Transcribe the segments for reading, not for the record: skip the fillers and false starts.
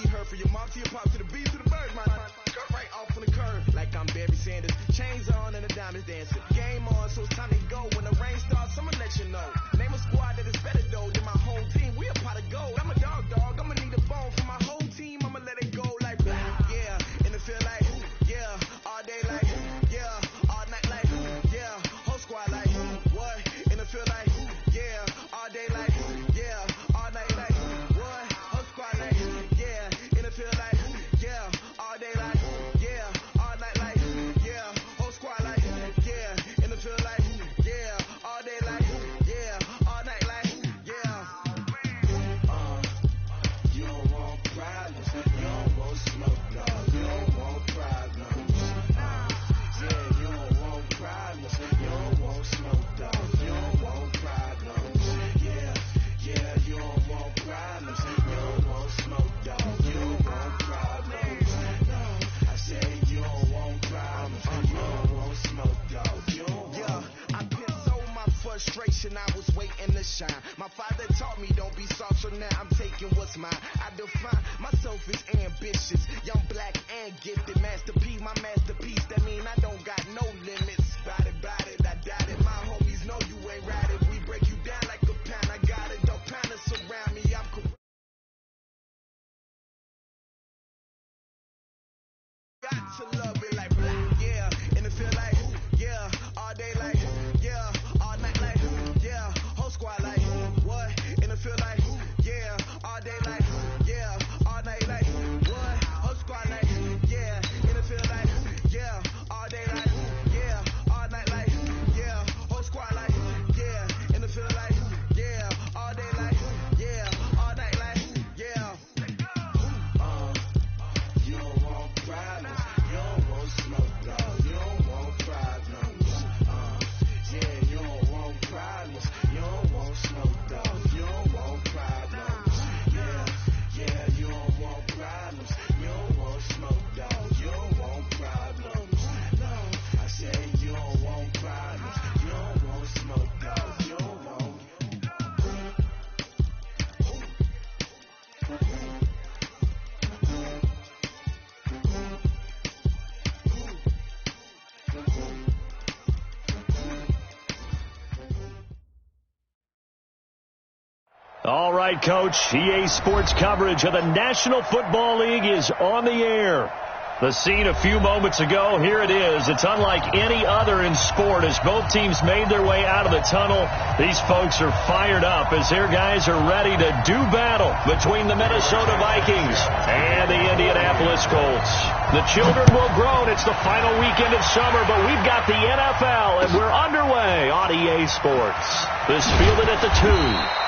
be heard from your mom to your pop to the beat to the birds, man. Cut right off on the curb, like I'm Barry Sanders. Chains on and the diamonds dancing. Game on, so it's time to go. When the rain starts, I'ma let you know. Name a squad that is better though than my home team. We a pot of gold. I'm a dog. I'ma need a bone for my whole team. I'ma let it go like blah, yeah. And it feel like yeah, all day like yeah, all night like yeah, whole squad like what? And it feel like yeah, all day like yeah, all night like what? Whole squad like yeah, and it feel like yeah, all day like yeah, all night like yeah, whole squad like yeah, and it feel like yeah, all day like yeah, all night like yeah. You don't want problems, you don't want smoke, dog. You don't want problems. Yeah, you don't want problems, you don't want smoke, dog. You don't want problems. Yeah, you don't want problems, you don't want smoke, dog. You don't want problems. No, I said you don't want problems, you don't want smoke, dog. You don't want. Yeah, I pissed so my frustration, I was waiting to shine. My father taught me don't be soft, so now I'm taking what's mine. I define myself as ambitious, young, black, and gifted. Master P, my masterpiece. That mean I don't got no limits. Bout it, I doubt it. My homies know you ain't right it. We break you down like a pound. I got it, dog. Pound to surround me. I'm got to love it like black, yeah. And it feel like yeah, all day like yeah, all night like yeah, whole squad like what? And it feel like yeah, all day like yeah, all night like what? Whole squad like yeah, and it feel like yeah, all day like yeah, all night like yeah, whole squad like yeah, and it feel like yeah, all day like yeah, all night like yeah. You don't want problems, you don't want smoke, dog. You don't want problems. Yeah, you don't want problems, you don't want smoke, dog. You don't want problems. Yeah, you don't want problems, you don't want smoke, dog. You don't want problems. No, I said you don't want problems, you don't want smoke, dog. You don't want. All right, Coach. EA Sports coverage of the National Football League is on the air. The scene a few moments ago, here it is. It's unlike any other in sport as both teams made their way out of the tunnel. These folks are fired up as their guys are ready to do battle between the Minnesota Vikings and the Indianapolis Colts. The children will grow, and it's the final weekend of summer, but we've got the NFL, and we're underway on EA Sports. This fielded at the 2.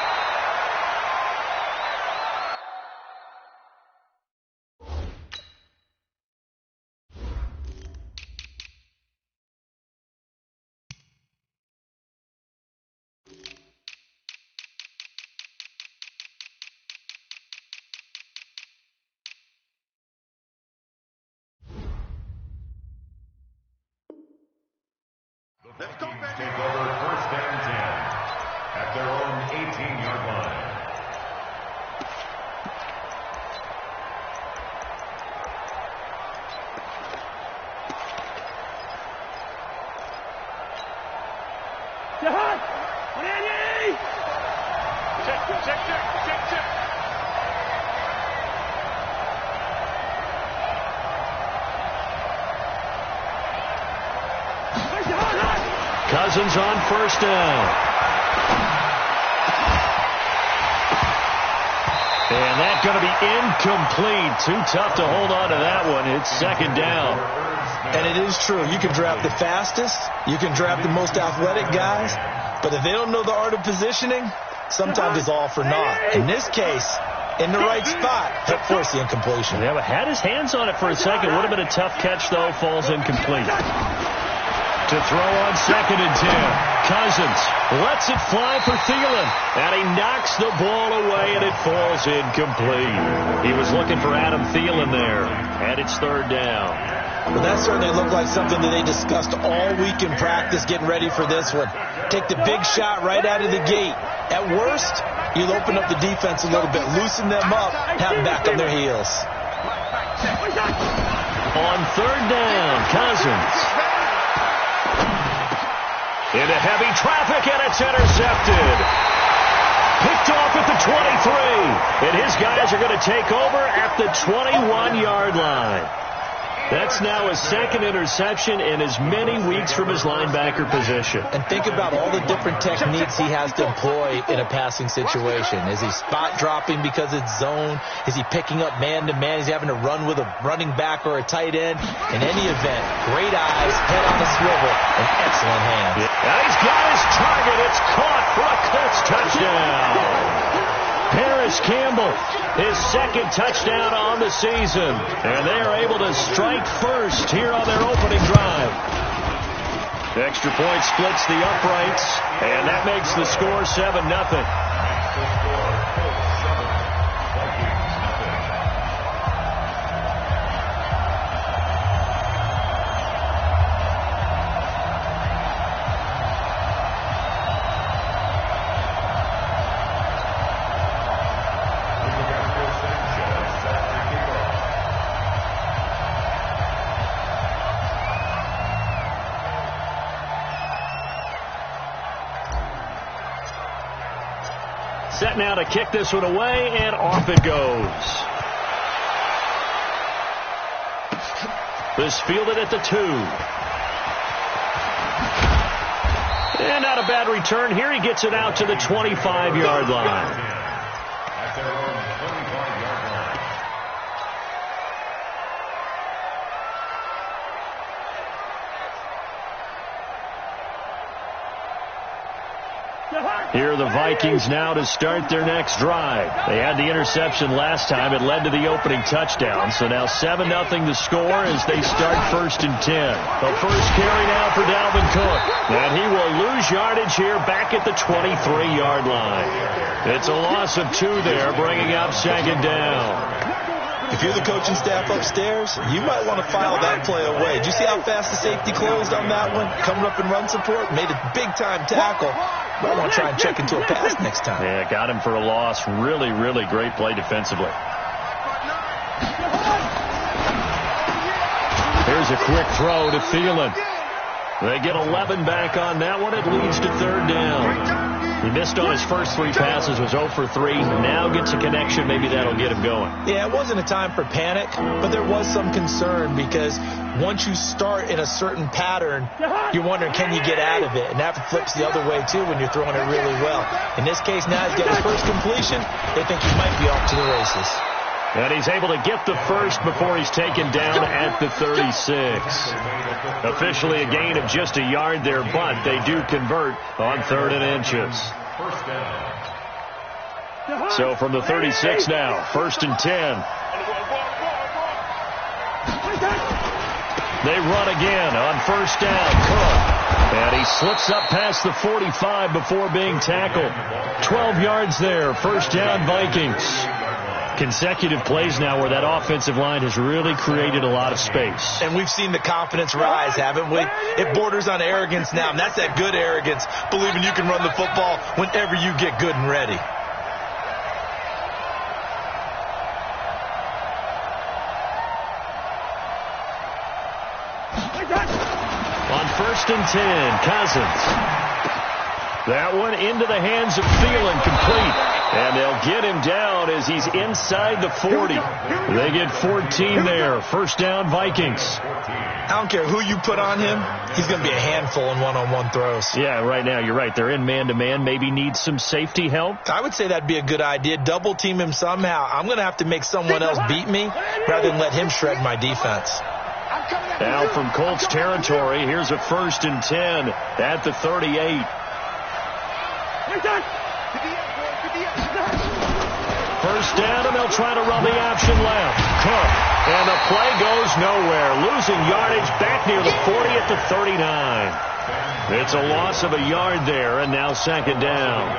Let's go, baby. Take over first down 10 at their own 18-yard line. Jahan! Manny! Check. Cousins on first down. And that's going to be incomplete. Too tough to hold on to that one. It's second down. And it is true. You can draft the fastest. You can draft the most athletic guys. But if they don't know the art of positioning, sometimes it's all for naught. In this case, in the right spot, help force the incompletion. Yeah, but had his hands on it for a second. Would have been a tough catch, though. Falls incomplete. To throw on second and 10. Cousins lets it fly for Thielen. And he knocks the ball away, and it falls incomplete. He was looking for Adam Thielen there. And it's third down. Well, that certainly looked like something that they discussed all week in practice getting ready for this one. Take the big shot right out of the gate. At worst, you'll open up the defense a little bit, loosen them up, have them back on their heels. On third down, Cousins. Into heavy traffic, and it's intercepted. Picked off at the 23. And his guys are going to take over at the 21-yard line. That's now his second interception in as many weeks from his linebacker position. And think about all the different techniques he has to employ in a passing situation. Is he spot dropping because it's zone? Is he picking up man-to-man? Is he having to run with a running back or a tight end? In any event, great eyes, head on a swivel, and excellent hands. Yeah. And he's got his target. It's caught for a Colts touchdown. Paris Campbell, his second touchdown on the season. And they are able to strike first here on their opening drive. The extra point splits the uprights, and that makes the score 7-0. Set now to kick this one away, and off it goes. This fielded at the 2. And not a bad return here. He gets it out to the 25-yard line. Here are the Vikings now to start their next drive. They had the interception last time. It led to the opening touchdown. So now 7-0 the score as they start 1st and 10. The first carry now for Dalvin Cook. And he will lose yardage here back at the 23-yard line. It's a loss of 2 there, bringing up 2nd down. If you're the coaching staff upstairs, you might want to file that play away. Did you see how fast the safety closed on that one? Coming up in run support, made a big-time tackle. Might want to try and check into a pass next time. Yeah, got him for a loss. Really, really great play defensively. Here's a quick throw to Thielen. They get 11 back on that one. It leads to 3rd down. He missed on his first 3 passes, was 0 for 3. Now gets a connection. Maybe that'll get him going. Yeah, it wasn't a time for panic, but there was some concern because once you start in a certain pattern, you're wondering, can you get out of it? And that flips the other way, too, when you're throwing it really well. In this case, now he's got his first completion. They think he might be off to the races. And he's able to get the first before he's taken down at the 36. Officially a gain of just a yard there, but they do convert on 3rd and inches. So from the 36 now, 1st and 10. They run again on 1st down. Cook. And he slips up past the 45 before being tackled. 12 yards there, 1st down Vikings. Consecutive plays now where that offensive line has really created a lot of space. And we've seen the confidence rise, haven't we? It borders on arrogance now, and that's that good arrogance, believing you can run the football whenever you get good and ready. On 1st and 10, Cousins. That one into the hands of Thielen, complete. And they'll get him down as he's inside the 40. They get 14 there. 1st down, Vikings. I don't care who you put on him. He's going to be a handful in one-on-one throws. Yeah, right now, you're right. They're in man-to-man. Maybe need some safety help. I would say that'd be a good idea. Double team him somehow. I'm going to have to make someone else beat me rather than let him shred my defense. Now from Colts territory, here's a 1st and 10 at the 38. First down, and they'll try to run the option left. Cook, and the play goes nowhere. Losing yardage back near the 40 at the 39. It's a loss of a yard there, and now 2nd down.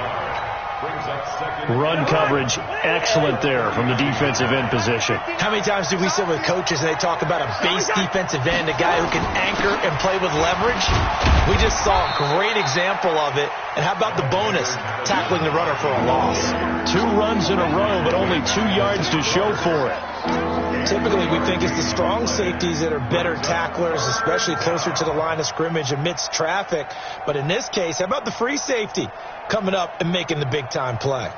Run coverage, excellent there from the defensive end position. How many times do we sit with coaches and they talk about a base defensive end, a guy who can anchor and play with leverage? We just saw a great example of it. And how about the bonus, tackling the runner for a loss? 2 runs in a row, but only 2 yards to show for it. Typically, we think it's the strong safeties that are better tacklers, especially closer to the line of scrimmage amidst traffic. But in this case, how about the free safety coming up and making the big-time play?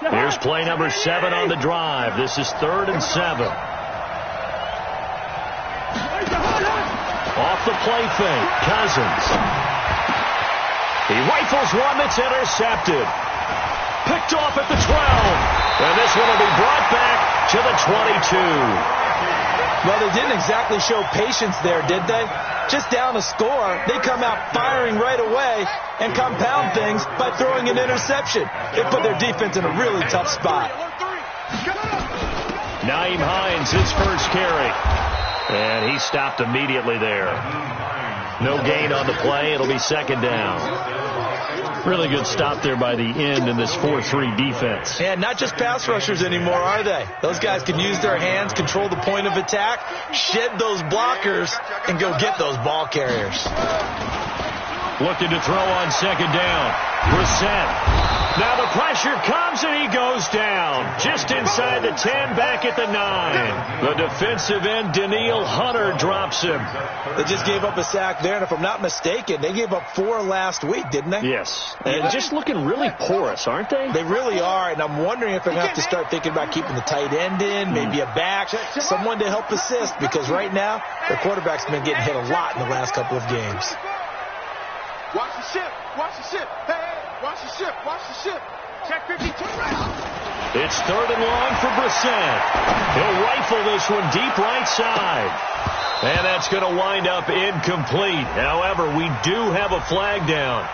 Here's play number 7 on the drive. This is 3rd and 7. Off the play fake, Cousins. He rifles one that's intercepted. Picked off at the 12. And this one will be brought back to the 22. Well, they didn't exactly show patience there, did they? Just down a score, they come out firing right away and compound things by throwing an interception. They put their defense in a really tough spot. Nyheim Hines, his first carry. And he stopped immediately there. No gain on the play. It'll be 2nd down. Really good stop there by the end in this 4-3 defense. And not just pass rushers anymore, are they? Those guys can use their hands, control the point of attack, shed those blockers, and go get those ball carriers. Looking to throw on 2nd down. Brissett. Now the pressure comes and he goes down. Just inside the 10, back at the 9. The defensive end, Danielle Hunter, drops him. They just gave up a sack there, and if I'm not mistaken, they gave up 4 last week, didn't they? Yes. And just looking really porous, aren't they? They really are, and I'm wondering if they're going to have to start thinking about keeping the tight end in, maybe a back, someone to help assist, because right now, their quarterback's been getting hit a lot in the last couple of games. Watch the ship. Watch the ship. Hey, watch the ship. Watch the ship. Check 50. Turn around. It's 3rd and long for Brissett. He'll rifle this one deep right side. And that's going to wind up incomplete. However, we do have a flag down.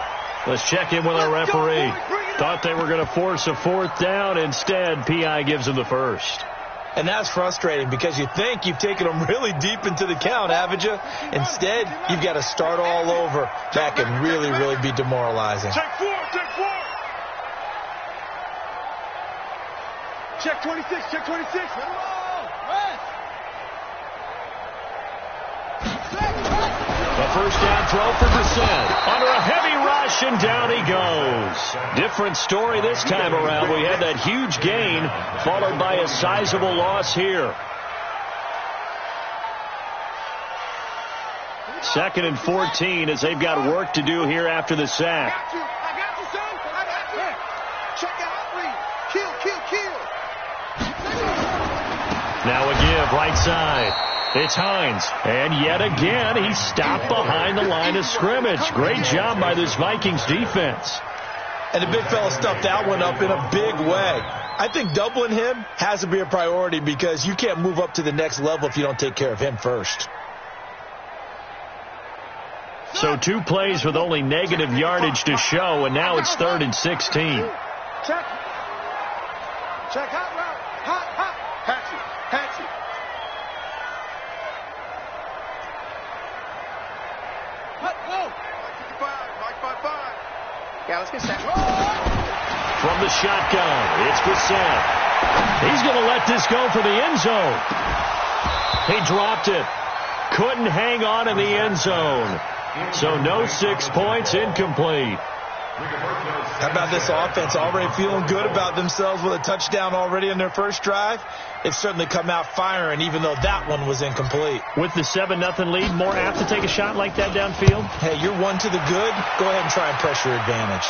Let's check in with our referee. Thought they were going to force a 4th down. Instead, PI gives them the first. And that's frustrating because you think you've taken them really deep into the count, haven't you? Instead, you've got to start all over. That can really, really be demoralizing. Check 4. Check 4. Check 26. Check 26. Let them all. Rest. A 1st down throw for Brissett. Under a heavy rush, and down he goes. Different story this time around. We had that huge gain, followed by a sizable loss here. 2nd and 14 as they've got work to do here after the sack. I got you, son. I got you. Check the out read. Kill. Now a give, right side. It's Hines. And yet again, he stopped behind the line of scrimmage. Great job by this Vikings defense. And the big fella stuffed that one up in a big way. I think doubling him has to be a priority because you can't move up to the next level if you don't take care of him first. So 2 plays with only negative yardage to show, and now it's 3rd and 16. Check. Hot route. Hot. Patsy. Yeah, let's get set. From the shotgun, it's Brissett. He's going to let this go for the end zone. He dropped it. Couldn't hang on in the end zone. So no 6 points, incomplete. How about this offense already feeling good about themselves with a touchdown already in their first drive? It's certainly come out firing, even though that one was incomplete. With the 7-0 lead, more apt to take a shot like that downfield? Hey, you're 1 to the good. Go ahead and try and press your advantage.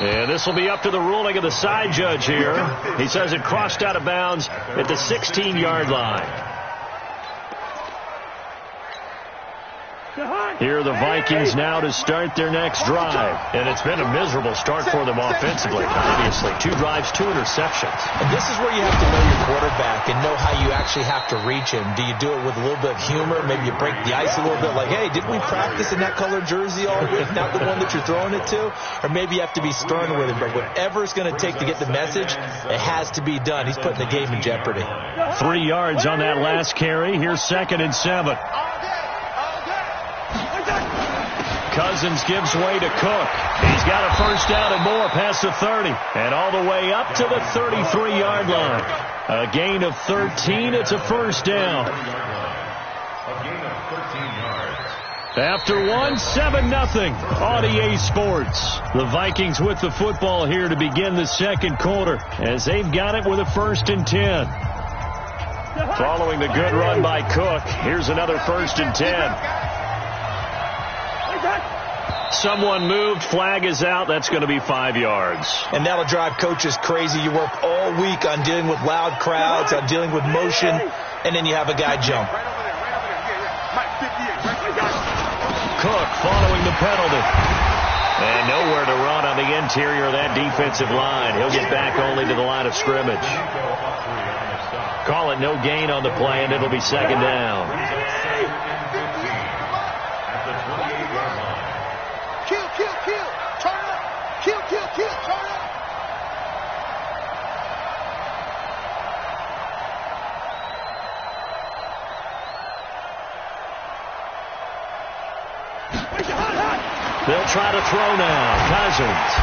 And this will be up to the ruling of the side judge here. He says it crossed out of bounds at the 16-yard line. Here are the Vikings now to start their next drive. And it's been a miserable start for them offensively. Obviously, 2 drives, 2 interceptions. And this is where you have to know your quarterback and know how you actually have to reach him. Do you do it with a little bit of humor? Maybe you break the ice a little bit like, hey, didn't we practice in that color jersey all week, not the one that you're throwing it to? Or maybe you have to be stern with him. But whatever it's going to take to get the message, it has to be done. He's putting the game in jeopardy. 3 yards on that last carry. Here's 2nd and 7. Cousins gives way to Cook. He's got a first down and more past the 30. And all the way up to the 33-yard line. A gain of 13. It's a first down. A gain of 13 yards. After 7-0 on EA Sports. The Vikings with the football here to begin the second quarter as they've got it with a 1st and 10. Following the good run by Cook, here's another 1st and 10. Someone moved, flag is out, that's going to be 5 yards. And that'll drive coaches crazy. You work all week on dealing with loud crowds, on dealing with motion, and then you have a guy jump. Cook following the penalty. And nowhere to run on the interior of that defensive line. He'll get back only to the line of scrimmage. Call it no gain on the play, and it'll be 2nd down. Kill, turn up. Kill, turn up. They'll try to throw now. Cousins.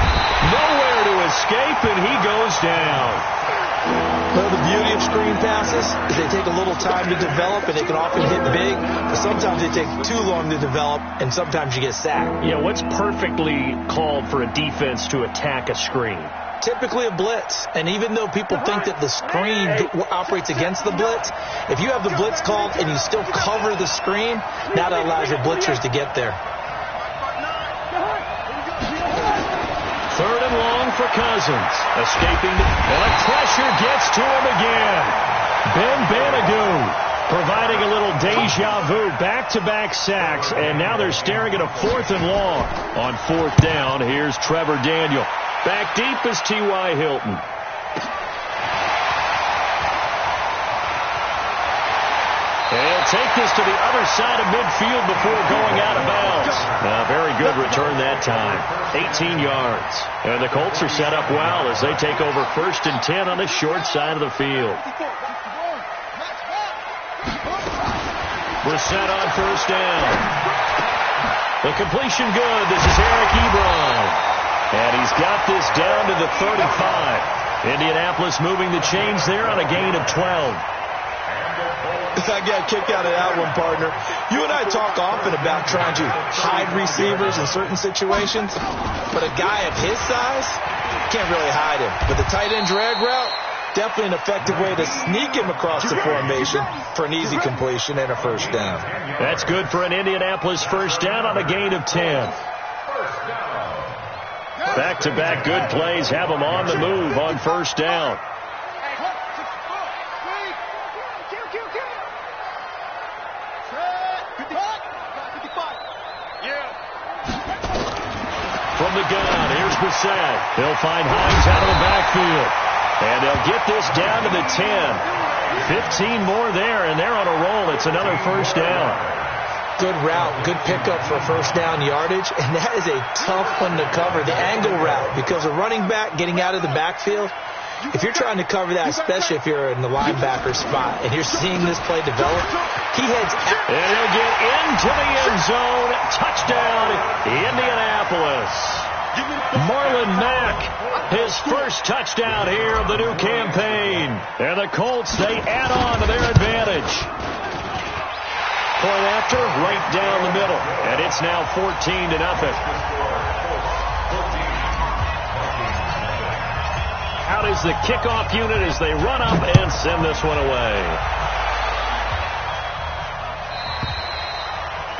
Nowhere to escape, and he goes down. Well, the beauty of screen passes is they take a little time to develop, and they can often hit big. But sometimes they take too long to develop, and sometimes you get sacked. Yeah, what's perfectly called for a defense to attack a screen? Typically a blitz. And even though people think that the screen operates against the blitz, if you have the blitz called and you still cover the screen, now that allows your blitzers to get there. 3rd and long for Cousins. Escaping, and the pressure gets to him again. Ben Banagou providing a little deja vu. Back-to-back sacks, and now they're staring at a 4th and long. On 4th down, here's Trevor Daniel. Back deep is T.Y. Hilton. They'll take this to the other side of midfield before going out of bounds. Very good return that time. 18 yards. And the Colts are set up well as they take over 1st and 10 on the short side of the field. We're set on 1st down. The completion good. This is Eric Ebron. And he's got this down to the 35. Indianapolis moving the chains there on a gain of 12. I got a kick out of that one, partner. You and I talk often about trying to hide receivers in certain situations, but a guy of his size can't really hide him. But the tight end drag route, definitely an effective way to sneak him across the formation for an easy completion and a 1st down. That's good for an Indianapolis 1st down on a gain of 10. Back-to-back good plays have them on the move on 1st down. From the gun, here's Brissett. They'll find Hines out of the backfield. And they'll get this down to the 10. 15 more there, and they're on a roll. It's another 1st down. Good route, good pickup for 1st down yardage, and that is a tough one to cover, the angle route, because a running back getting out of the backfield, if you're trying to cover that, especially if you're in the linebacker spot, and you're seeing this play develop, he heads out. And he'll get into the end zone. Touchdown, Indianapolis. Marlon Mack, his 1st touchdown here of the new campaign. And the Colts, they add on to their advantage. Point after, right down the middle. And it's now 14-0. Out is the kickoff unit as they run up and send this one away.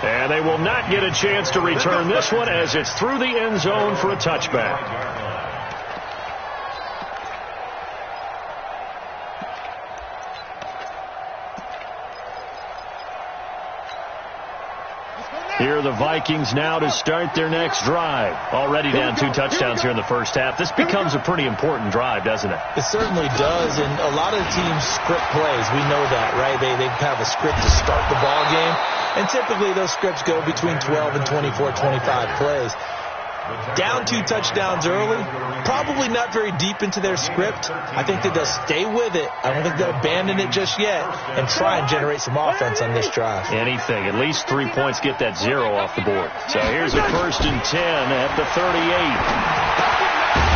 And they will not get a chance to return this one as it's through the end zone for a touchback. Here are the Vikings now to start their next drive. Already down 2 touchdowns here in the 1st half. This becomes a pretty important drive, doesn't it? It certainly does, and a lot of teams script plays. We know that, right? They have a script to start the ball game, and typically those scripts go between 12 and 24, 25 plays. Down 2 touchdowns early, probably not very deep into their script. I think that they'll stay with it. I don't think they'll abandon it just yet and try and generate some offense on this drive. Anything. At least 3 points, get that 0 off the board. So here's a 1st and 10 at the 38.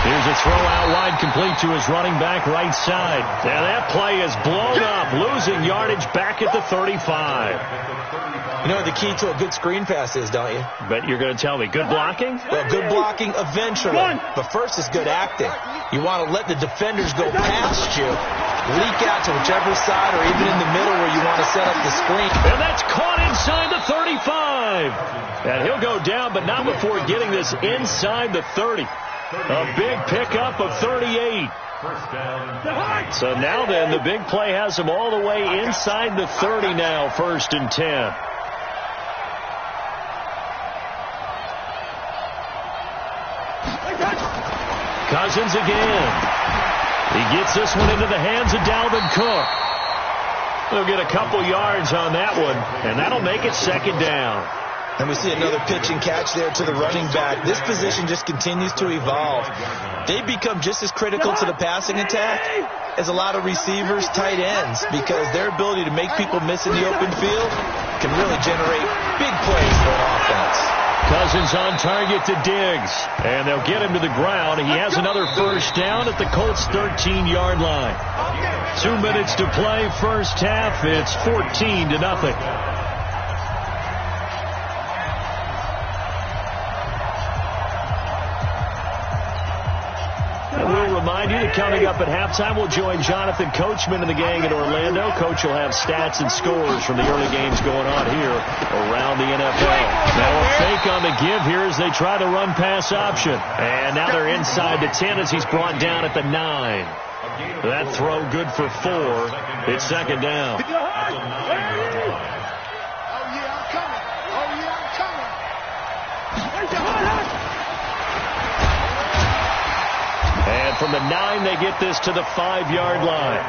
Here's a throw out wide, complete to his running back right side. And that play is blown up, losing yardage back at the 35. You know what the key to a good screen pass is, don't you? But you're going to tell me, good blocking? Well, good blocking eventually. But first is good acting. You want to let the defenders go past you, leak out to whichever side or even in the middle where you want to set up the screen. And that's caught inside the 35. And he'll go down, but not before getting this inside the 30. A big pickup of 38. So now then, the big play has him all the way inside the 30 now, 1st and 10. Cousins again. He gets this one into the hands of Dalvin Cook. They'll get a couple yards on that one, and that'll make it 2nd down. And we see another pitch and catch there to the running back. This position just continues to evolve. They become just as critical to the passing attack as a lot of receivers, tight ends, because their ability to make people miss in the open field can really generate big plays for an offense. Cousins on target to Diggs, and they'll get him to the ground. He has another 1st down at the Colts' 13-yard line. 2 minutes to play, first half. It's 14-0. Remind you that coming up at halftime, we'll join Jonathan Coachman and the gang in Orlando. Coach will have stats and scores from the early games going on here around the NFL. Now a fake on the give here as they try to run pass option. And now they're inside the 10 as he's brought down at the 9. That throw good for 4. It's 2nd down. And from the 9, they get this to the 5-yard line.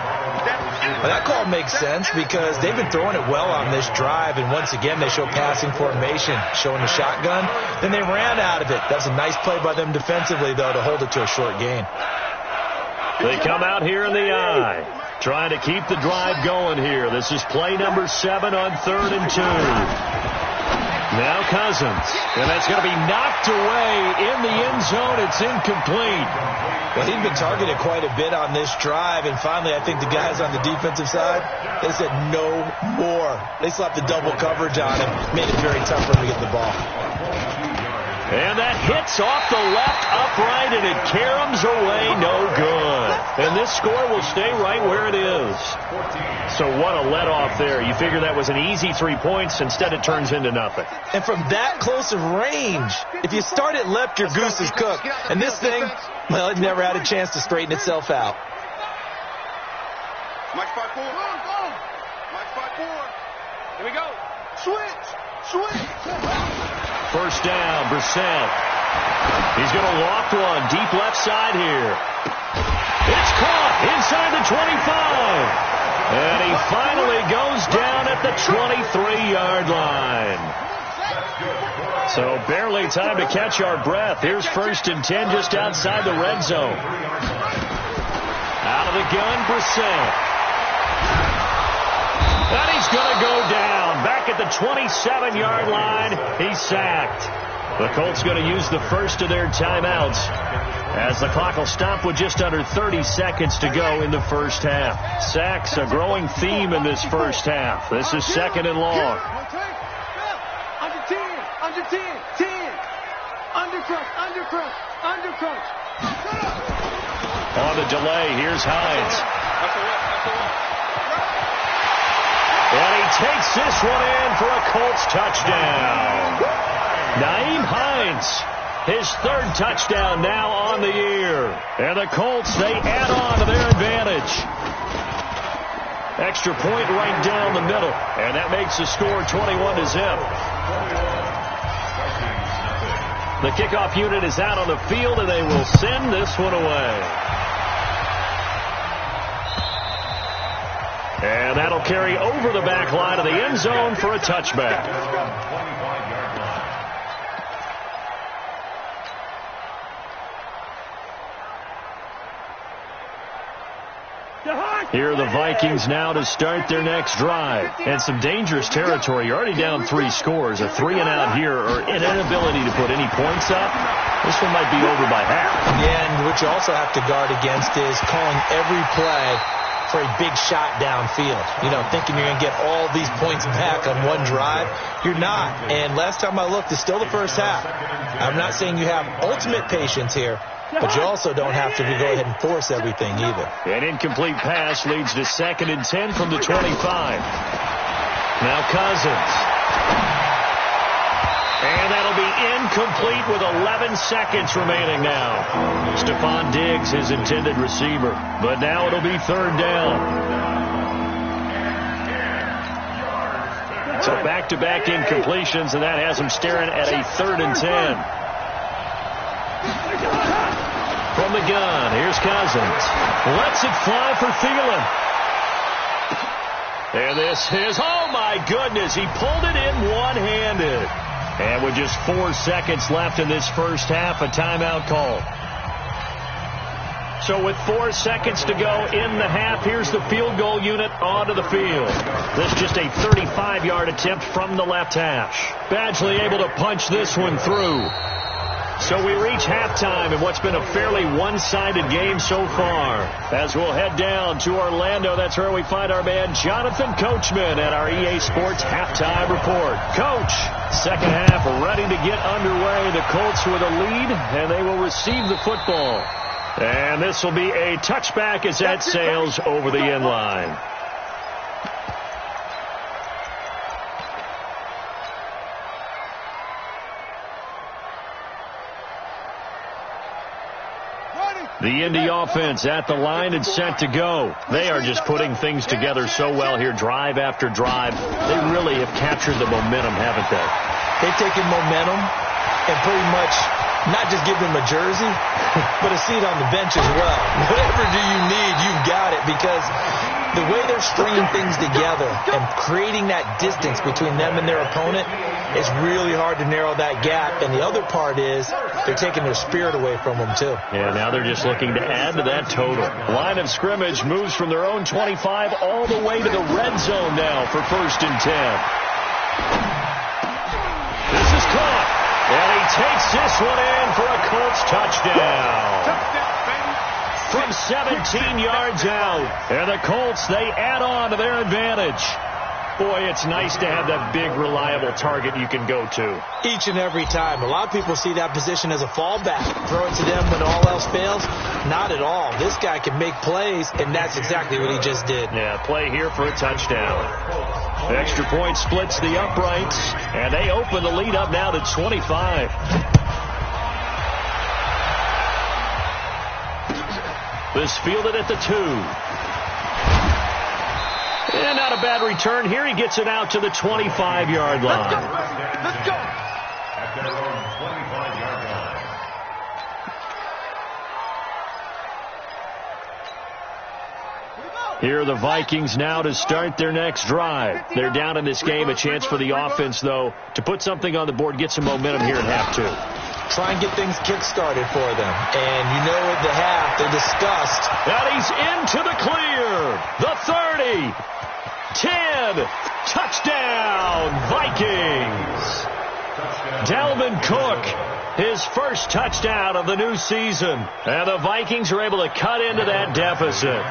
Well, that call makes sense because they've been throwing it well on this drive, and once again they show passing formation, showing the shotgun. Then they ran out of it. That's a nice play by them defensively, though, to hold it to a short gain. They come out here in the eye, trying to keep the drive going here. This is play number 7 on 3rd and 2. Now Cousins, and that's going to be knocked away in the end zone. It's incomplete. Well, he'd been targeted quite a bit on this drive, and finally I think the guys on the defensive side, they said no more. They slapped the double coverage on him, made it very tough for him to get the ball. And that hits off the left upright, and it caroms away, no good. And this score will stay right where it is. So what a let-off there. You figure that was an easy 3 points. Instead, it turns into nothing. And from that close of range, if you start it left, your goose is cooked. And this thing, well, it never had a chance to straighten itself out. Mike 5-4. Mike 5-4. Here we go. Switch. 1st down, Brissett. He's going to loft one deep left side here. It's caught inside the 25. And he finally goes down at the 23-yard line. So barely time to catch our breath. Here's 1st and 10 just outside the red zone. Out of the gun, Brissett. And he's going to go down. Back at the 27-yard line, he's sacked. The Colts going to use the first of their timeouts as the clock will stop with just under 30 seconds to go in the first half. Sacks, a growing theme in this first half. This is 2nd and long. Under 10. Undercrunch. On the delay, here's Hines. And he takes this one in for a Colts touchdown. Nyheim Hines, his 3rd touchdown now on the year. And the Colts, they add on to their advantage. Extra point right down the middle. And that makes the score 21-0. The kickoff unit is out on the field, and they will send this one away. And that'll carry over the back line of the end zone for a touchback. Here are the Vikings now to start their next drive. And some dangerous territory. You're already down 3 scores. A 3-and-out here or an inability to put any points up. This one might be over by half. Yeah, and what you also have to guard against is calling every play for a big shot downfield. You know, thinking you're going to get all these points back on one drive. You're not. And last time I looked, it's still the first half. I'm not saying you have ultimate patience here, but you also don't have to go ahead and force everything either. An incomplete pass leads to 2nd and 10 from the 25. Now Cousins. And that'll be incomplete with 11 seconds remaining now. Stephon Diggs, his intended receiver. But now it'll be 3rd down. So back-to-back incompletions, and that has him staring at a 3rd and 10. From the gun, here's Cousins. Lets it fly for Thielen. And this is, oh my goodness, he pulled it in one-handed. And with just 4 seconds left in this first half, a timeout call. So with 4 seconds to go in the half, here's the field goal unit onto the field. This just a 35-yard attempt from the left hash. Badgley able to punch this one through. So we reach halftime in what's been a fairly one-sided game so far. As we'll head down to Orlando, that's where we find our man Jonathan Coachman at our EA Sports Halftime Report. Coach, second half ready to get underway. The Colts with a lead, and they will receive the football. And this will be a touchback as that sails over the end line. The Indy offense at the line and set to go. They are just putting things together so well here, drive after drive. They really have captured the momentum, haven't they? They've taken momentum and pretty much not just give them a jersey, but a seat on the bench as well. Whatever do you need, you've got it, because the way they're stringing things together and creating that distance between them and their opponent, it's really hard to narrow that gap. And the other part is they're taking their spirit away from them, too. Yeah, now they're just looking to add to that total. Line of scrimmage moves from their own 25 all the way to the red zone now for 1st and 10. This is caught. And he takes this one in for a Colts touchdown. From 17 yards out. And the Colts, they add on to their advantage. Boy, it's nice to have that big, reliable target you can go to. Each and every time. A lot of people see that position as a fallback. Throw it to them when all else fails. Not at all. This guy can make plays, and that's exactly what he just did. Yeah, play here for a touchdown. Extra point splits the uprights, and they open the lead up now to 25. This fielded at the 2. And not a bad return here. He gets it out to the 25-yard line. Let's go. At their own 25-yard line. Here are the Vikings now to start their next drive. They're down in this game. A chance for the offense, though, to put something on the board, get some momentum here in half 2. Try and get things kick-started for them. And you know at the half, they discussed. And he's into the clear. The 30. 10. Touchdown, Vikings. Dalvin Cook, his first touchdown of the new season. And the Vikings are able to cut into that deficit.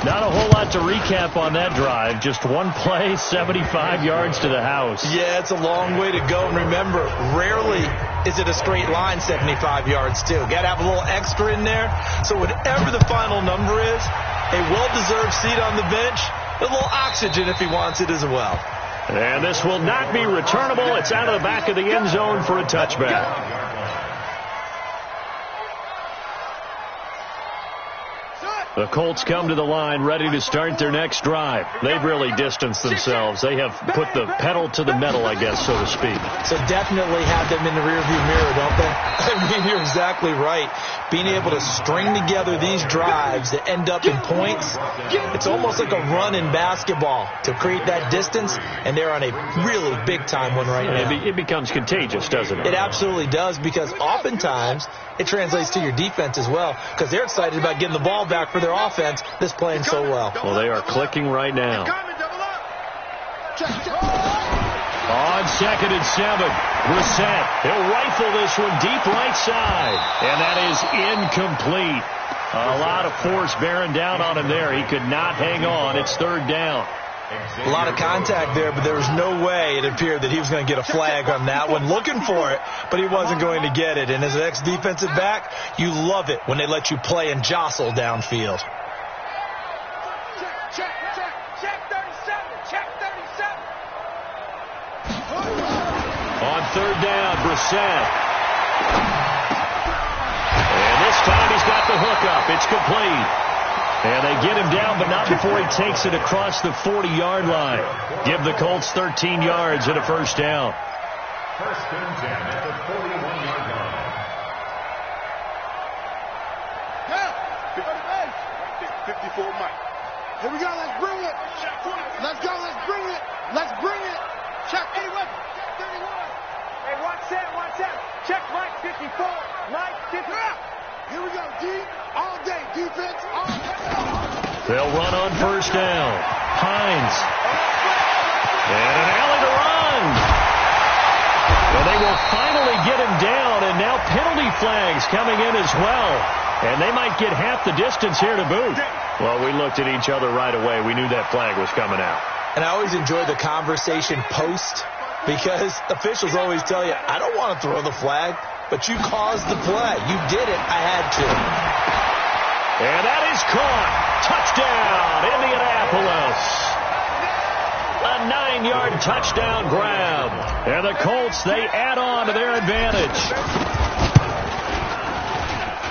Not a whole lot to recap on that drive. Just one play, 75 yards to the house. Yeah, it's a long way to go. And remember, rarely is it a straight line 75 yards, too. Got to have a little extra in there. So whatever the final number is, a well-deserved seat on the bench, a little oxygen if he wants it as well. And this will not be returnable. It's out of the back of the end zone for a touchback. The Colts come to the line ready to start their next drive. They've really distanced themselves. They have put the pedal to the metal, I guess, so to speak. So definitely have them in the rearview mirror, don't they? I mean, you're exactly right. Being able to string together these drives that end up in points, it's almost like a run in basketball to create that distance, and they're on a really big-time one right now. It becomes contagious, doesn't it? It absolutely does, because oftentimes it translates to your defense as well, because they're excited about getting the ball back for their offense that's playing so well. Well, they are clicking right now. On 2nd and 7, Brissett. He'll rifle this one deep right side. And that is incomplete. A lot of force bearing down on him there. He could not hang on. It's 3rd down. A lot of contact there, but there was no way it appeared that he was going to get a flag on that one. Looking for it, but he wasn't going to get it. And as an ex-defensive back, you love it when they let you play and jostle downfield. On 3rd down, Brissett. And this time he's got the hook up. It's complete. And they get him down, but not before he takes it across the 40-yard line. Give the Colts 13 yards and a 1st down. 1st and 10 at the 41-yard line. Yeah. 54 Mike. Here we go. Let's bring it. Let's go. Let's bring it. Let's bring it. Check 81. Check 31. Hey, watch that. Watch that. Check Mike 54. Mike 54. Here we go. Deep all day. Defense all day. They'll run on 1st down. Hines. And an alley to run. Well, they will finally get him down, and now penalty flags coming in as well. And they might get half the distance here to boot. Well, we looked at each other right away. We knew that flag was coming out. And I always enjoy the conversation post, because officials always tell you, I don't want to throw the flag, but you caused the play. You did it. I had to. And that is caught. Touchdown, Indianapolis. A 9-yard touchdown grab. And the Colts, they add on to their advantage.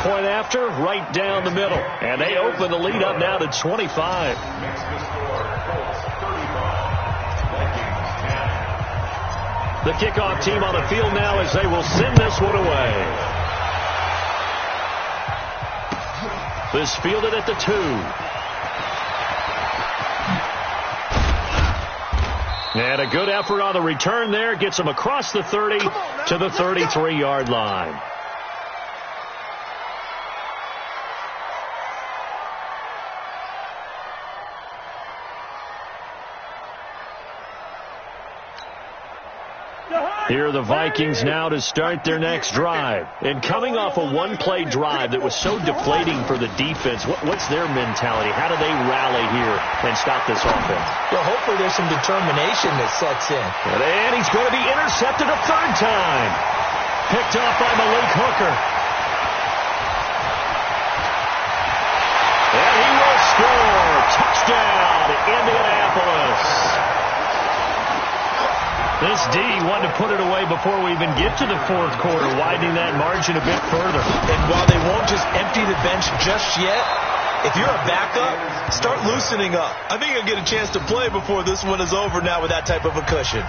Point after, right down the middle. And they open the lead up now to 25. Makes the score. Colts 35. Vikings 10. The kickoff team on the field now as they will send this one away. This fielded at the 2. And a good effort on the return there. Gets him across the 30 to the 33-yard line. Here are the Vikings now to start their next drive. And coming off a one-play drive that was so deflating for the defense, what's their mentality? How do they rally here and stop this offense? Well, hopefully there's some determination that sets in. And he's going to be intercepted a 3rd time. Picked off by Malik Hooker. And he will score. Touchdown, Indianapolis. This D wanted to put it away before we even get to the 4th quarter, widening that margin a bit further. And while they won't just empty the bench just yet, if you're a backup, start loosening up. I think you'll get a chance to play before this one is over now with that type of a cushion.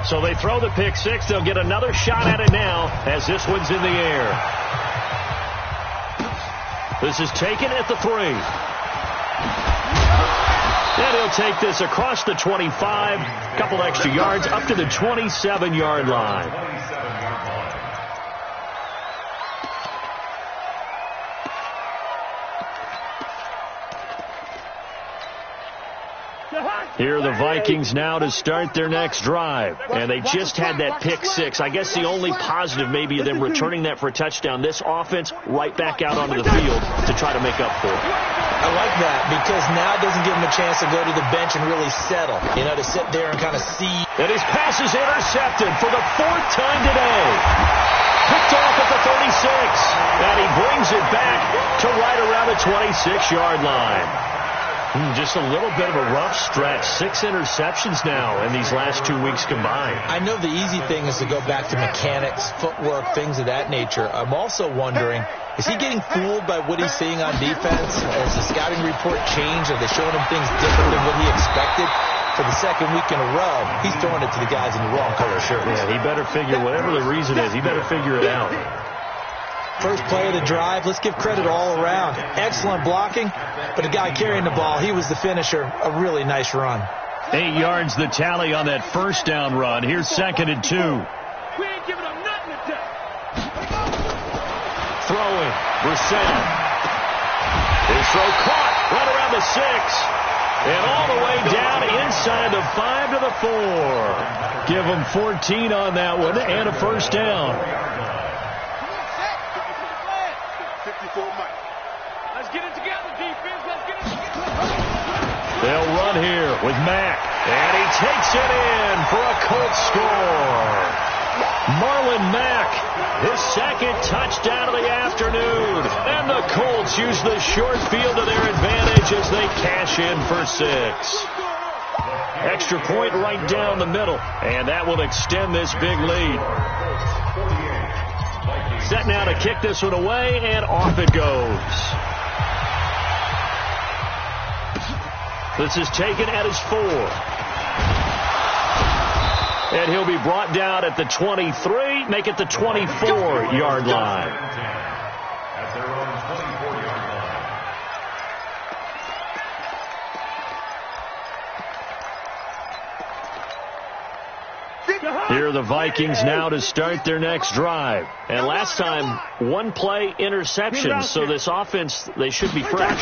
So they throw the pick 6. They'll get another shot at it now as this one's in the air. This is taken at the 3. And he'll take this across the 25. A couple extra yards up to the 27-yard line. Here are the Vikings now to start their next drive. And they just had that pick 6. I guess the only positive maybe of them returning that for a touchdown. This offense right back out onto the field to try to make up for it. I like that because now it doesn't give them a chance to go to the bench and really settle. You know, to sit there and kind of see. And his pass is intercepted for the 4th time today. Picked off at the 36. And he brings it back to right around the 26-yard line. Just a little bit of a rough stretch. 6 interceptions now in these last 2 weeks combined. I know the easy thing is to go back to mechanics, footwork, things of that nature. I'm also wondering, is he getting fooled by what he's seeing on defense? Has the scouting report changed? Are they showing him things different than what he expected? for the second week in a row, he's throwing it to the guys in the wrong color shirts. Yeah, he better figure, whatever the reason is, he better figure it out. First play of the drive, let's give credit all around. Excellent blocking, but the guy carrying the ball, he was the finisher. A really nice run. 8 yards the tally on that first down run. Here's 2nd and 2. We ain't giving them nothing to do. Throwing. Brissett. His throw caught right around the 6. And all the way down inside the 5 to the 4. Give them 14 on that one and a first down. 54 Mike. Let's get it together, defense. Let's get it together. They'll run here with Mack. And he takes it in for a Colts score. Marlon Mack, his second touchdown of the afternoon. And the Colts use the short field to their advantage as they cash in for 6. Extra point right down the middle. And that will extend this big lead. Set now to kick this one away, and off it goes. This is taken at his 4. And he'll be brought down at the 23, make it the 24-yard line. At their own 24-yard line. Here are the Vikings now to start their next drive. And last time, one-play interception, so this offense, they should be fresh.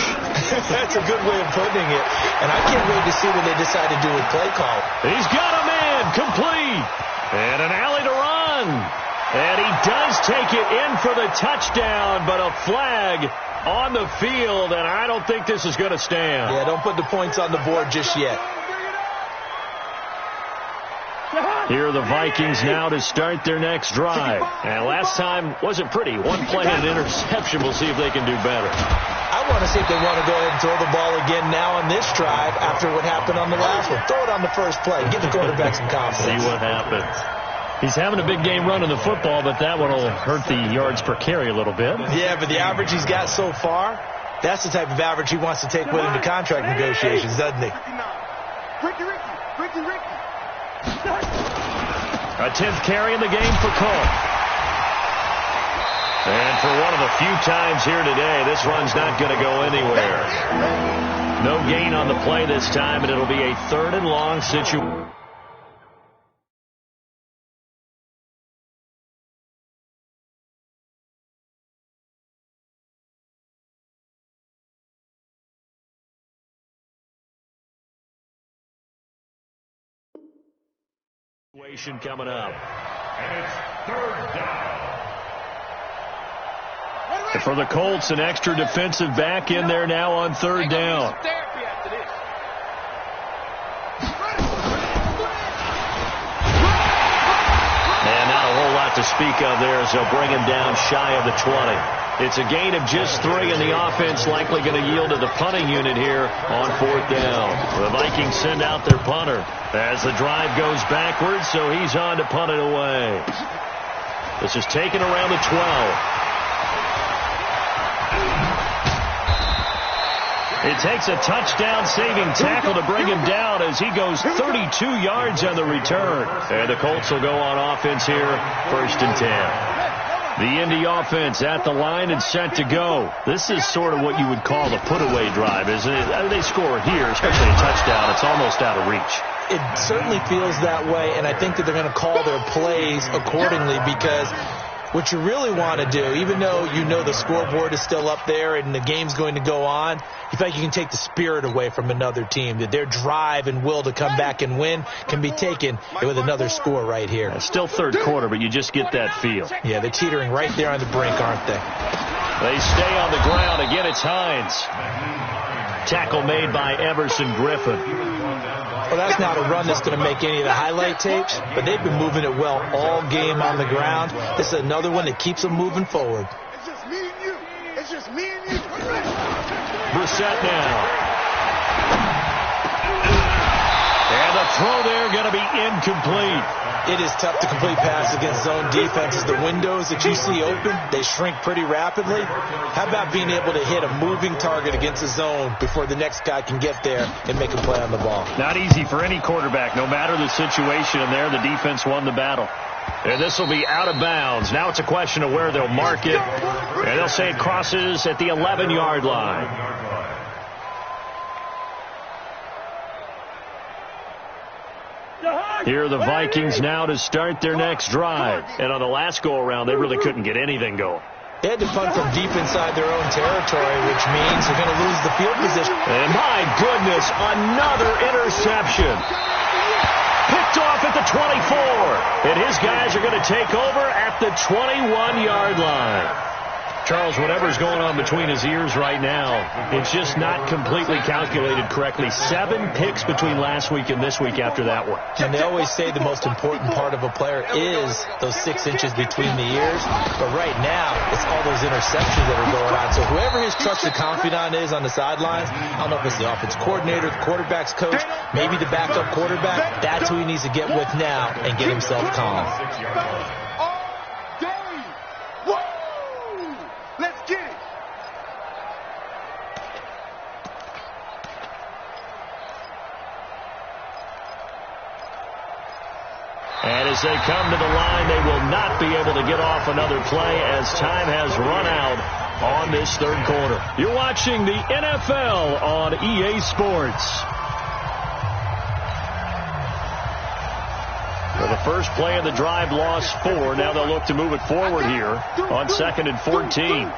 That's a good way of putting it. And I can't wait to see what they decide to do with play call. He's got a man, complete. And an alley to run. And he does take it in for the touchdown, but a flag on the field, and I don't think this is going to stand. Yeah, don't put the points on the board just yet. Here are the Vikings now to start their next drive. And last time wasn't pretty. One play and an interception. We'll see if they can do better. I want to see if they want to go ahead and throw the ball again now on this drive after what happened on the last one. Throw it on the first play. Give the quarterback some confidence. See what happens. He's having a big game running the football, but that one will hurt the yards per carry a little bit. Yeah, but the average he's got so far, that's the type of average he wants to take with him to contract negotiations, doesn't he? Ricky. A 10th carry in the game for Colt. And for one of the few times here today, this run's not going to go anywhere. No gain on the play this time, and it'll be a 3rd and long situation. Coming up. And it's 3rd down. And for the Colts, an extra defensive back in there now on 3rd down. And not a whole lot to speak of there as they'll bring him down shy of the 20. It's a gain of just 3, and the offense likely going to yield to the punting unit here on 4th down. The Vikings send out their punter as the drive goes backwards, so he's on to punt it away. This is taken around the 12. It takes a touchdown-saving tackle to bring him down as he goes 32 yards on the return. And the Colts will go on offense here, 1st and 10. The Indy offense at the line and set to go. This is sort of what you would call a put-away drive, isn't it? They score here, especially a touchdown. It's almost out of reach. It certainly feels that way, and I think that they're going to call their plays accordingly because what you really want to do, even though you know the scoreboard is still up there and the game's going to go on, you feel like you can take the spirit away from another team, that their drive and will to come back and win can be taken with another score right here. It's still 3rd quarter, but you just get that feel. Yeah, they're teetering right there on the brink, aren't they? They stay on the ground. Again, it's Hines. Tackle made by Everson Griffin. Well, that's not a run that's going to make any of the highlight tapes, but they've been moving it well all game on the ground. This is another one that keeps them moving forward. It's just me and you. It's just me and you. Brissett now. And the throw there going to be incomplete. It is tough to complete passes against zone defenses. The windows that you see open, they shrink pretty rapidly. How about being able to hit a moving target against a zone before the next guy can get there and make a play on the ball? Not easy for any quarterback, no matter the situation. And there, the defense won the battle. And this will be out of bounds. Now it's a question of where they'll mark it. And they'll say it crosses at the 11-yard line. Here are the Vikings now to start their next drive. And on the last go-around, they really couldn't get anything going. They had to punt from deep inside their own territory, which means they're going to lose the field position. And my goodness, another interception. Picked off at the 24. And his guys are going to take over at the 21-yard line. Charles, whatever's going on between his ears right now, it's just not completely calculated correctly. 7 picks between last week and this week after that one. And they always say the most important part of a player is those 6 inches between the ears. But right now, it's all those interceptions that are going on. So whoever his trusted confidant is on the sidelines, I don't know if it's the offense coordinator, the quarterback's coach, maybe the backup quarterback, that's who he needs to get with now and get himself calm. Let's get it. And as they come to the line, they will not be able to get off another play as time has run out on this third quarter. You're watching the NFL on EA Sports. For the first play of the drive, lost 4. Now they'll look to move it forward here on 2nd and 14.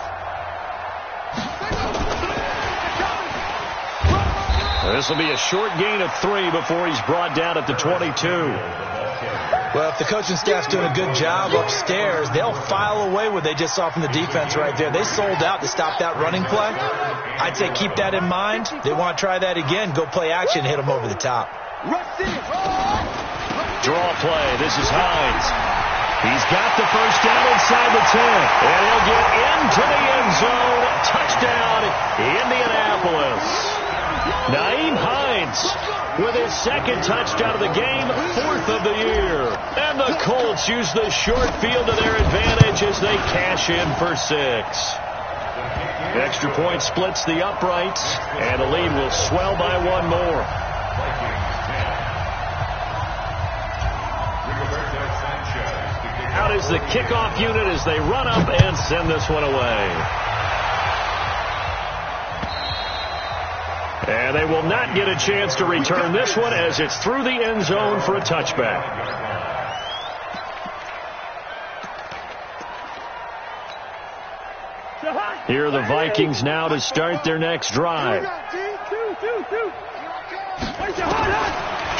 This will be a short gain of 3 before he's brought down at the 22. Well, if the coaching staff's doing a good job upstairs, they'll file away what they just saw from the defense right there. They sold out to stop that running play. I'd say keep that in mind. They want to try that again. Go play action, hit them over the top. Draw play. This is Hines. He's got the first down inside the 10. And he'll get into the end zone. Touchdown, Indianapolis. Nyheim Hines with his 2nd touchdown of the game, 4th of the year. And the Colts use the short field to their advantage as they cash in for 6. Extra point splits the uprights, and the lead will swell by 1 more. Out is the kickoff unit as they run up and send this one away. And they will not get a chance to return this one as it's through the end zone for a touchback. Here are the Vikings now to start their next drive.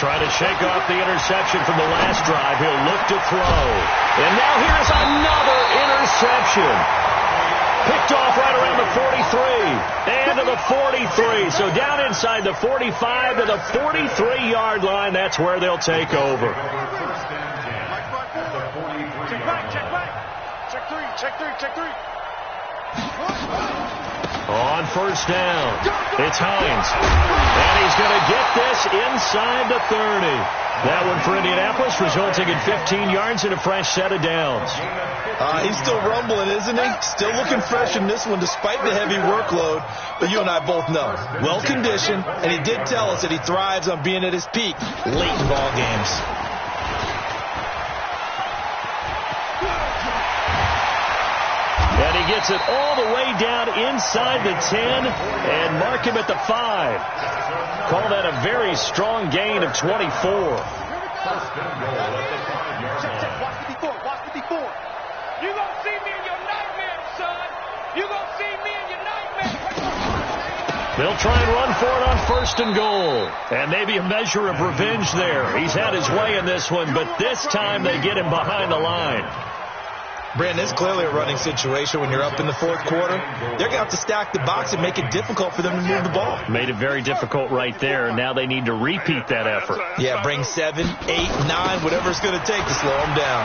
Try to shake off the interception from the last drive. He'll look to throw. And now here's another interception. Picked off right around the 43. And to the 43. So down inside the 45 to the 43-yard line. That's where they'll take over. Check right. Check 3. On first down, it's Hines. And he's going to get this inside the 30. That one for Indianapolis, resulting in 15 yards and a fresh set of downs. He's still rumbling, isn't he? Still looking fresh in this one despite the heavy workload. But you and I both know, well-conditioned, and he did tell us that he thrives on being at his peak late in ball games. And he gets it all the way down inside the 10 and mark him at the 5. Call that a very strong gain of 24. Watch 54. You gonna see me in your nightmares, son. You gonna see me in your nightmares. They'll try and run for it on 1st and goal. And maybe a measure of revenge there. He's had his way in this one, but this time they get him behind the line. Brandon, it's clearly a running situation when you're up in the 4th quarter. They're going to have to stack the box and make it difficult for them to move the ball. Made it very difficult right there. Now they need to repeat that effort. Yeah, bring 7, 8, 9, whatever it's going to take to slow them down.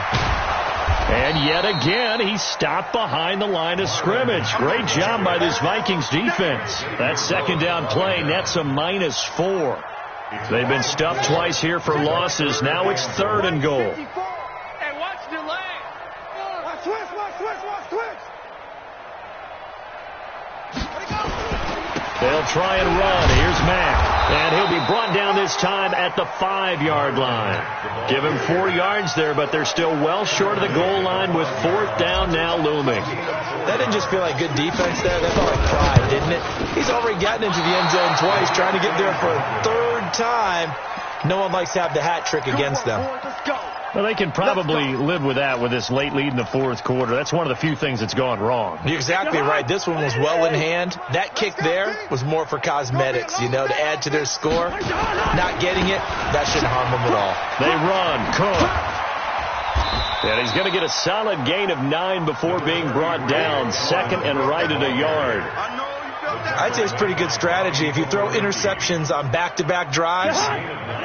And yet again, he stopped behind the line of scrimmage. Great job by this Vikings defense. That 2nd down play nets a -4. They've been stuffed twice here for losses. Now it's 3rd and goal. Hey, watch the leg. Watch twist. They'll try and run. Here's Mack. And he'll be brought down this time at the 5-yard line. Give him 4 yards there, but they're still well short of the goal line with 4th down now looming. That didn't just feel like good defense there. That felt like pride, didn't it? He's already gotten into the end zone twice, trying to get there for a 3rd time. No one likes to have the hat trick against them. Well, they can probably live with that with this late lead in the 4th quarter. That's one of the few things that's gone wrong. You're exactly right. This one was well in hand. That kick there was more for cosmetics, to add to their score. Not getting it, that shouldn't harm them at all. They run. Cook. And he's going to get a solid gain of 9 before being brought down. 2nd and right at a yard. I'd say it's pretty good strategy. If you throw interceptions on back-to-back drives,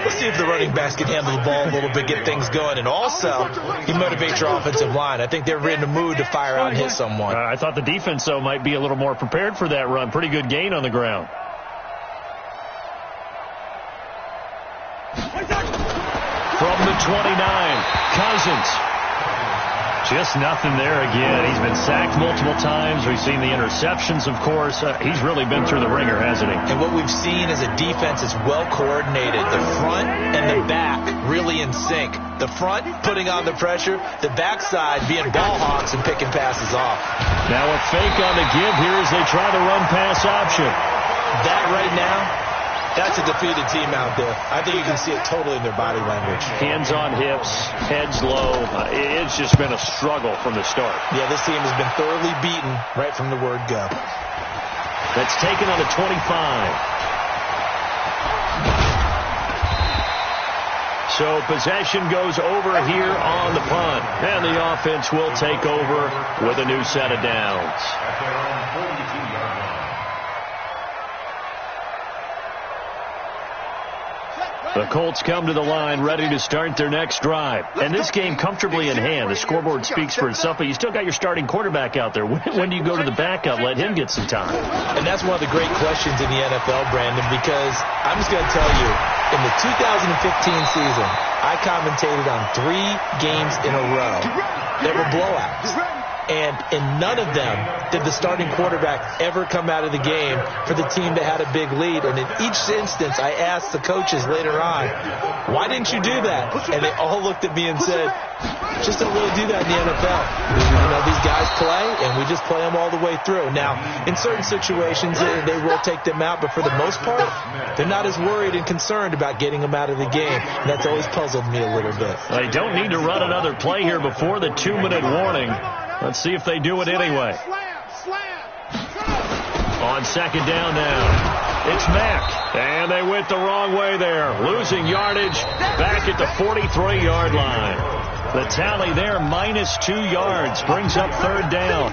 let's see if the running backs can handle the ball a little bit, get things going. And also, you motivate your offensive line. I think they're in the mood to fire out and hit someone. I thought the defense, though, might be a little more prepared for that run. Pretty good gain on the ground. From the 29, Cousins. Just nothing there again. He's been sacked multiple times. We've seen the interceptions, of course. He's really been through the ringer, hasn't he? And what we've seen is a defense that's well coordinated. The front and the back really in sync. The front putting on the pressure, the backside being ball hawks and picking passes off. Now a fake on the give here as they try the run-pass option. That right now, that's a defeated team out there. I think you can see it totally in their body language. Hands on hips, heads low. It's just been a struggle from the start. Yeah, this team has been thoroughly beaten right from the word go. That's taken on the 25. So possession goes over here on the punt. And the offense will take over with a new set of downs. At their own 42-yard line. The Colts come to the line ready to start their next drive. And this game comfortably in hand. The scoreboard speaks for itself, but you still got your starting quarterback out there. When do you go to the backup, let him get some time? And that's one of the great questions in the NFL, Brandon, because I'm just going to tell you, in the 2015 season, I commentated on 3 games in a row that were blowouts. And in none of them did the starting quarterback ever come out of the game for the team that had a big lead. And in each instance, I asked the coaches later on, why didn't you do that? And they all looked at me and said, just don't really do that in the NFL. These guys play, and we just play them all the way through. Now, in certain situations, they will take them out, but for the most part, they're not as worried and concerned about getting them out of the game. And that's always puzzled me a little bit. They don't need to run another play here before the 2-minute warning. Let's see if they do it anyway. On 2nd down now, it's Mack. And they went the wrong way there. Losing yardage back at the 43-yard line. The tally there, -2 yards, brings up 3rd down.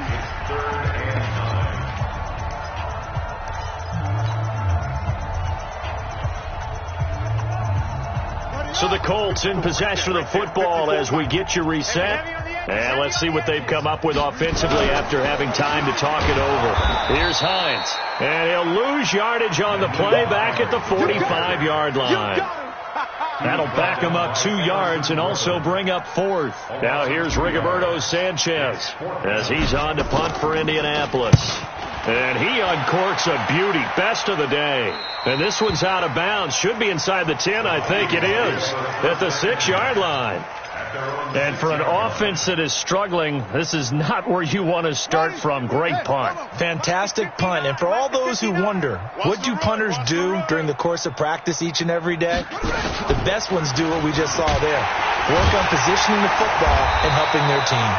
So the Colts in possession of the football as we get you reset. And let's see what they've come up with offensively after having time to talk it over. Here's Hines. And he'll lose yardage on the play back at the 45-yard line. That'll back him up 2 yards and also bring up 4th. Now here's Rigoberto Sanchez as he's on to punt for Indianapolis. And he uncorks a beauty. Best of the day. And this one's out of bounds. Should be inside the 10, I think it is. At the 6-yard line. And for an offense that is struggling, this is not where you want to start from. Great punt. Fantastic punt. And for all those who wonder, what do punters do during the course of practice each and every day? The best ones do what we just saw there. Work on positioning the football and helping their team.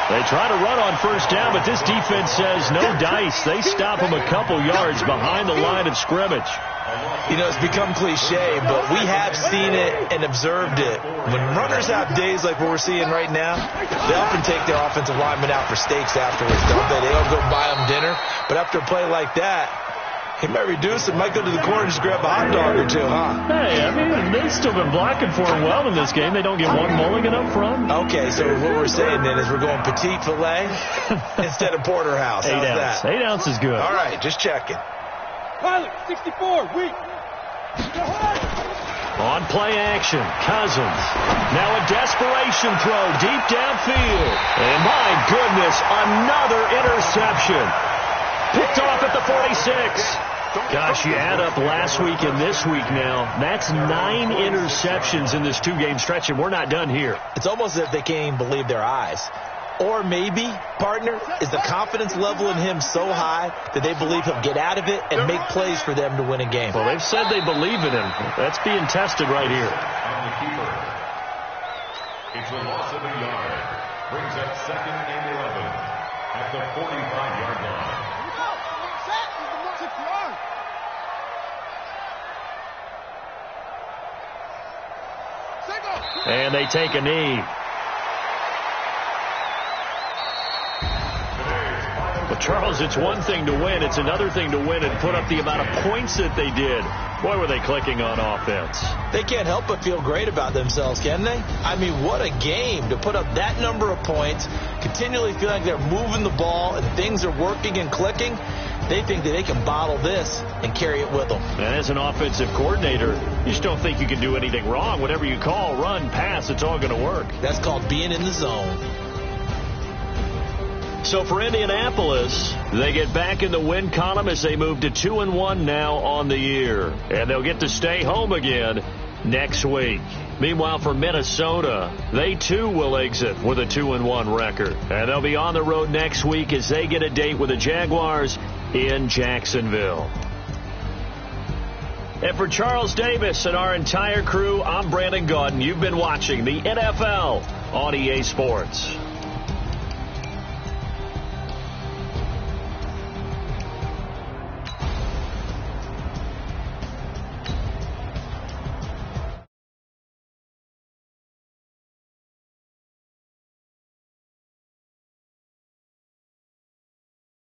They try to run on 1st down, but this defense says no dice. They stop them a couple yards behind the line of scrimmage. It's become cliche, but we have seen it and observed it. When runners have days like what we're seeing right now, they often take their offensive linemen out for steaks afterwards, don't they? They don't go buy them dinner. But after a play like that, he might reduce it, might go to the corner and just grab a hot dog or two, huh? Hey, I mean, they've still been blocking for him well in this game. They don't get one mulligan up front. Okay, so what we're saying then is we're going petite filet instead of porterhouse. 8 ounce. That? 8 ounce is good. All right, just checking. Pilot, 64, weak. On play action, Cousins. Now a desperation throw deep downfield. And my goodness, another interception. Picked off at the 46. Gosh, you add up last week and this week now. That's 9 interceptions in this 2-game stretch, and we're not done here. It's almost as if they can't even believe their eyes. Or maybe, partner, is the confidence level in him so high that they believe he'll get out of it and make plays for them to win a game. Well, they've said they believe in him. That's being tested right here. On the keeper. It's a loss of a yard. Brings up 2nd and 11 at the 45-yard line. And they take a knee. But, Charles, it's one thing to win. It's another thing to win and put up the amount of points that they did. Boy, were they clicking on offense. They can't help but feel great about themselves, can they? I mean, what a game to put up that number of points, continually feel like they're moving the ball and things are working and clicking. They think that they can bottle this and carry it with them. And as an offensive coordinator, you just don't think you can do anything wrong. Whatever you call, run, pass, it's all going to work. That's called being in the zone. So for Indianapolis, they get back in the win column as they move to 2-1 now on the year. And they'll get to stay home again next week. Meanwhile, for Minnesota, they too will exit with a 2-1 record. And they'll be on the road next week as they get a date with the Jaguars in Jacksonville. And for Charles Davis and our entire crew, I'm Brandon Gaudin. You've been watching the NFL on EA Sports.